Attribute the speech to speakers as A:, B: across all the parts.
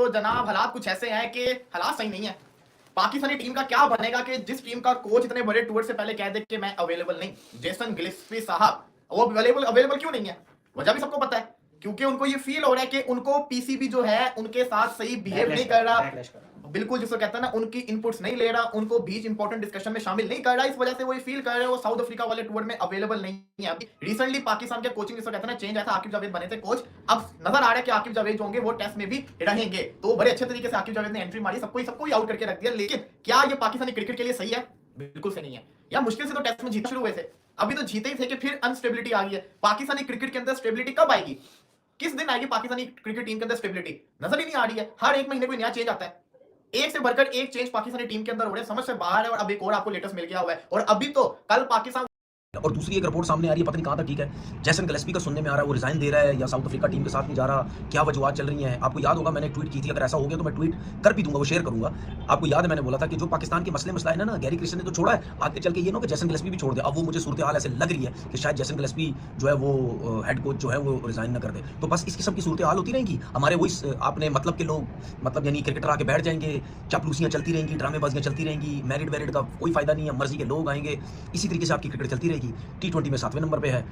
A: तो जनाब हालात कुछ ऐसे हैं कि हालात सही नहीं है। पाकिस्तानी टीम का क्या बनेगा कि जिस टीम का कोच इतने बड़े टूर से पहले कह दे कि मैं अवेलेबल नहीं। जेसन गिलेस्पी साहब वो अवेलेबल क्यों नहीं है? वजह भी सबको पता है, क्योंकि उनको ये फील हो रहा है कि उनको पीसीबी जो है उनके साथ सही बिहेव नहीं कर रहा, बिल्कुल जिसको कहता है ना, उनकी इनपुट्स नहीं ले रहा, उनको बीच इंपॉर्टेंट डिस्कशन में शामिल नहीं कर रहा। इस वजह से वो ये फील कर रहे हैं वो साउथ अफ्रीका वाले टूर में अवेलेबल नहीं है। अभी रिसेंटली पाकिस्तान के कोचिंग जिसको कहते हैं ना चेंज आया था, आकिब जावेद बने थे कोच। अब नजर आ रहा है कि आकिब जावेद जो होंगे वो टेस्ट में भी रहेंगे, तो बड़े अच्छे तरीके से आकिब जावेद ने एंट्री मारी, सबको ही आउट करके रख दिया। लेकिन क्या ये पाकिस्तानी क्रिकेट के लिए सही है? बिल्कुल से नहीं है। या मुश्किल से तो टेस्ट में जीतना शुरू हुए थे, अभी तो जीते ही थे कि फिर अनस्टेबिलिटी आ गई है। पाकिस्तानी क्रिकेट के अंदर स्टेबिलिटी कब आएगी? किस दिन आएगी पाकिस्तानी क्रिकेट टीम के अंदर स्टेबिलिटी? नजर ही नहीं आ रही है। हर एक महीने कोई नया चेंज आता है, एक से बढ़कर एक चेंज पाकिस्तानी टीम के अंदर हो रहे हैं, समझ से बाहर है। और अब एक और आपको लेटेस्ट मिल गया हुआ है, और अभी तो कल पाकिस्तान
B: और दूसरी एक रिपोर्ट सामने आ रही है, पता नहीं कहां तक ठीक है। जेसन गिलेस्पी का सुनने में आ रहा है वो रिजाइन दे रहा है या साउथ अफ्रीका टीम के साथ नहीं जा रहा, क्या वजूहत चल रही हैं। आपको याद होगा मैंने ट्वीट की थी, अगर ऐसा हो गया तो मैं ट्वीट कर भी दूंगा, वो शेयर करूंगा। आपको याद है मैंने बोला था कि जो पाकिस्तान के मसला है ना, गैरी क्रिस्टियन ने तो छोड़ा है, आगे चल के ये ना कि जेसन गिलेस्पी भी छोड़ दे। अब वो मुझे सूरत हाल ऐसे लग रही है कि शायद जेसन गिलेस्पी जो है वो हेड कोच जो है वो रिजाइन ना कर दे। तो बस इस किस्म की सूरत हाल होती रहेगी हमारे, वही आपने मतलब के लोग, मतलब यानी क्रिकेटर आके बैठ जाएंगे, चापलूसियां चलती रहेंगी, ड्रामेबाजियां चलती रहेंगी, मैरिड वैरिड का कोई फायदा नहीं है, मर्जी के लोग आएंगे, इसी तरीके से आपकी क्रिकेट चलती रहेगी। T20 में 7वें नंबर पे है,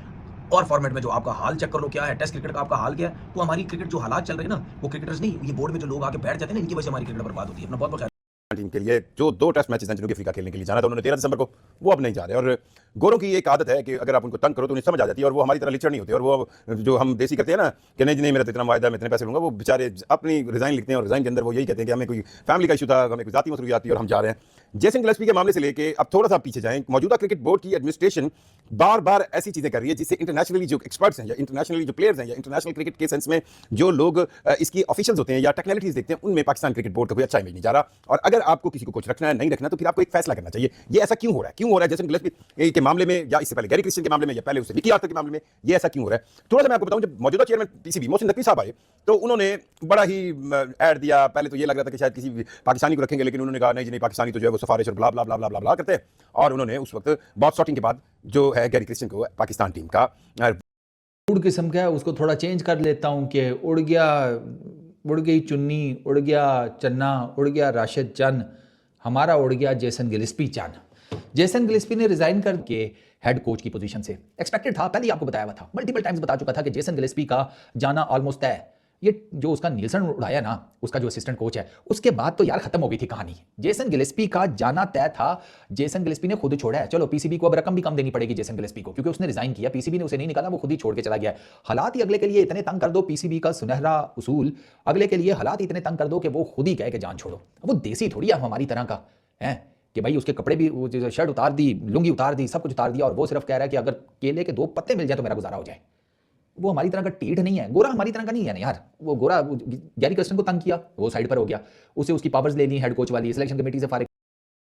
B: और फॉर्मेट में जो आपका हाल चेक कर लो क्या है, टेस्ट क्रिकेट का आपका हाल क्या है। तो हमारी क्रिकेट जो हालात चल रहे हैं ना, वो क्रिकेटर्स नहीं, ये बोर्ड में जो लोग आके बैठ जाते हैं ना, इनकी वजह से हमारी क्रिकेट बर्बाद होती है। अपना बहुत बहुत
C: टीम के लिए जो 2 टेस्ट मैचेस हैं जनूबी अफ्रीका खेलने के लिए जाना था उन्होंने 13 दिसंबर को, वो अब नहीं जा रहे। और गोरों की एक आदत है कि अगर आप उनको तंग करो तो उन्हें समझ आ जाती है, और वो हमारी तरह लिचड़ नहीं होते। और वो जो हम देसी करते हैं ना कि नहीं मेरा तो इतना वायदा, मैं इतने पैसे लूंगा, वो बेचारे अपनी रिजाइन लिखते हैं और रिजाइन के अंदर वो यही कहते हैं कि हमें कोई फैमिली का इशू था, हमें कोई जाती मसरूफियात थी और हम जा रहे हैं। जेसन गिलेस्पी के मामले से लेके अब थोड़ा सा पीछे जाएं, मौजूदा क्रिकेट बोर्ड की एडमिनिस्ट्रेशन बार बार ऐसी चीजें कर रही है जिससे इंटरनेशनली जो एक्सपर्ट्स हैं या इंटरनेशनली जो प्लेयर्स हैं या इंटरनेशनल क्रिकेट के सेंस में जो लोग इसकी ऑफिशियल्स होते हैं या टेक्निकलिटीज देखते हैं, उनमें पाकिस्तान क्रिकेट बोर्ड का कोई अच्छा इमेज नहीं जा रहा। और अगर आपको किसी को कोच रखना है, नहीं रखना, तो फिर आपको एक फैसला करना चाहिए। ये ऐसा क्यों हो रहा है? क्यों हो रहा है जेसन गिलेस्पी के मामले में, या इससे पहले गैरी क्रिस्टियन के मामले में, या पहले उससे मिकी आर्टर के मामले में, ये ऐसा क्यों हो रहा है? थोड़ा सा मैं आपको बताऊं, जब मौजूदा चेयरमैन पीसीबी मोहसिन नकवी साहब आए तो उन्होंने बड़ा ही ऐड दिया। पहले तो ये लग रहा था कि शायद किसी पाकिस्तानी को रखेंगे, लेकिन उन्होंने कहा नहीं जी नहीं, पाकिस्तानी तो जो है वो सिफारिश और ब्ला ब्ला ब्ला ब्ला ब्ला करते हैं। और उन्होंने उस वक्त बहुत शॉटिंग के बाद जो है गैरी क्रिस्टियन को पाकिस्तान टीम का
D: उड़ किस्म का है, उसको थोड़ा चेंज कर लेता हूँ कि उड़ गया, उड़ गई चुन्नी, उड़ गया चन्ना, उड़ गया राशिद चंद, हमारा उड़ गया जेसन गिलेस्पी चंद। जेसन गिलेस्पी ने रिजाइन करके हेड कोच की पोजीशन से, एक्सपेक्टेड था, पहले ही आपको बताया हुआ था, मल्टीपल टाइम्स बता चुका था कि जेसन गिलेस्पी का जाना ऑलमोस्ट तय है। ये जो उसका नीलसन उड़ाया ना, उसका जो असिस्टेंट कोच है, उसके बाद तो यार खत्म हो गई थी कहानी। जेसन गिलेस्पी का जाना तय था, जेसन गिलेस्पी ने खुद छोड़ा है। चलो पीसीबी को अब रकम भी कम देनी पड़ेगी जेसन गिलेस्पी को, क्योंकि उसने रिजाइन किया, पीसीबी ने उसे नहीं निकाला, वो खुद ही छोड़ के चला गया है। हालात ही अगले के लिए इतने तंग कर दो, पीसीबी का सुनहरा उसूल, अगले के लिए हालात इतने तंग कर दो कि वो खुद ही कहे कि जान छोड़ो। वो देसी थोड़ी है हमारी तरह का है कि भाई उसके कपड़े भी, शर्ट उतार दी, लुंगी उतार दी, सब कुछ उतार दिया, और वो सिर्फ कह रहा है कि अगर केले के 2 पत्ते मिल जाए तो मेरा गुजारा हो जाए। वो हमारी तरह का टीठ नहीं है, गोरा हमारी तरह का नहीं है ना यार। वो गोरा गैरी कर्स्टन को तंग किया, वो साइड पर हो गया, उसे उसकी पावर्स ले ली हेड कोच वाली, सिलेक्शन कमेटी से फारिग।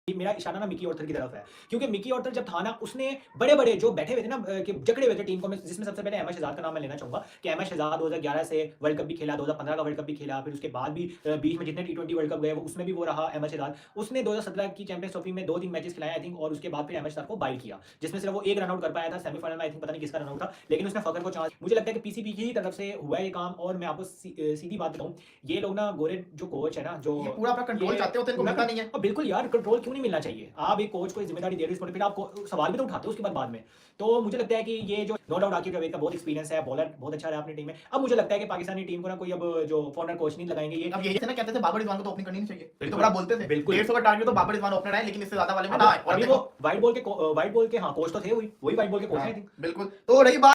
E: मेरा इशारा ना मिकी ऑर्थर की तरफ है, क्योंकि मिकी ऑर्थर जब था ना, उसने बड़े बड़े जो बैठे हुए थे ना, कि जकड़े हुए थे टीम को, जिसमें सबसे पहले अहमद शहजाद का नाम मैं लेना चाहूंगा कि अहमद शहजाद 2011 से वर्ल्ड कप भी खेला, 2015 का वर्ल्ड कप भी खेला, फिर उसके बाद भी बीच में जितने T20 वर्ल्ड कप गए उसमें भी वो रहा अहमद शहजाद। उसने 2017 की चैंपियंस ट्रॉफी में 2-3 मैचेस खिलाए आई थिंक, और उसके बाद फिर अहमद शहजाद को बाइट किया, जिसमें सिर्फ वो एक रन आउट कर पाया था सेमीफाइनल में, आई थिंक पता नहीं किसका रन आउट था, लेकिन उसने फकर को चांस। मुझे लगता है कि पीसीबी की तरफ से हुआ ये काम। और मैं आपको सीधी बात बताऊं, ये लोग ना गोरे जो कोच है ना, जो
A: पूरा अपना कंट्रोल चाहते होते हैं, इनको मिलता नहीं है।
E: बिल्कुल यार, कंट्रोल क्यों नहीं मिलना चाहिए? आप एक कोच को जिम्मेदारी दे रहे हो, फिर आप सवाल भी तो उठाते हो उसके बाद में। तो मुझे लगता है कि ये जो नो डाउट आकिब जावेद का बहुत एक्सपीरियंस है, बॉलर बहुत अच्छा रहा अपनी टीम में। अब मुझे लगता है कि पाकिस्तानी टीम को ना कोई अब जो फॉरनर कोच नहीं लगाएंगे। ये
A: अब यही से ना कहते थे बाबर रिजवान को तो ओपनिंग करनी नहीं चाहिए, फिर तो बड़ा बोलते थे
E: बिल्कुल
A: 150 का टारगेट तो बाबर रिजवान ओपनर है, लेकिन इससे ज्यादा वाले में ना आए। और
E: अभी वो वाइट बॉल के हाँ कोच तो थे, वही वाइट बॉल के कोच हैं।
A: बिल्कुल। तो रही बात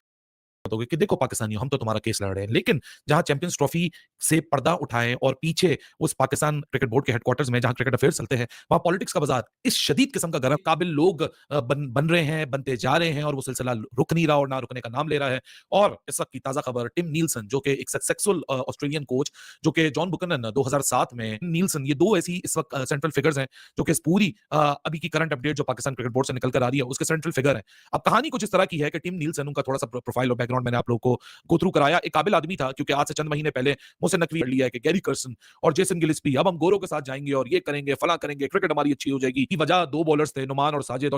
F: कि देखो पाकिस्तानियों, हम तो तुम्हारा केस लड़ रहे हैं, लेकिन जहां चैंपियंस ट्रॉफी से पर्दा उठाएं और पीछे उस पाकिस्तान क्रिकेट बोर्ड के हेडक्वार्टर्स में जहां क्रिकेट अफेयर्स चलते हैं, वहां पॉलिटिक्स का बाजार इस शदीद किस्म का गर्म काबिल लोग बन रहे हैं, बनते जा रहे हैं, और वो सिलसिला रुक नहीं रहा और ना रुकने का नाम ले रहा है। और इस वक्त की ताजा खबर, टिम नीलसन जो कि एक सक्सेसफुल ऑस्ट्रेलियन कोच, जो कि जॉन बुकनन 2007 में, नीलसन, ये 2 ऐसी इस वक्त सेंट्रल फिगर्स हैं जो कि इस पूरी अभी की करंट अपडेट जो पाकिस्तान क्रिकेट बोर्ड से निकल कर आ रही है उसके सेंट्रल फिगर है। अब कहानी कुछ इस तरह की है कि टिम नीलसन, उनका थोड़ा सा प्रोफाइल और बैकग्राउंड मैंने आप लोगों को गो थ्रू कराया। एक काबिल आदमी था, क्योंकि आज से चंद महीने पहले मोहसिन नकवी लिया है कि गैरी कर्स्टन और जेसन गिलेस्पी अब हम गोरों के साथ जाएंगे और ये करेंगे, फला करेंगे, क्रिकेट हमारी अच्छी हो जाएगी। की वजह 2 बॉलर्स थे, नुमान और साजिद।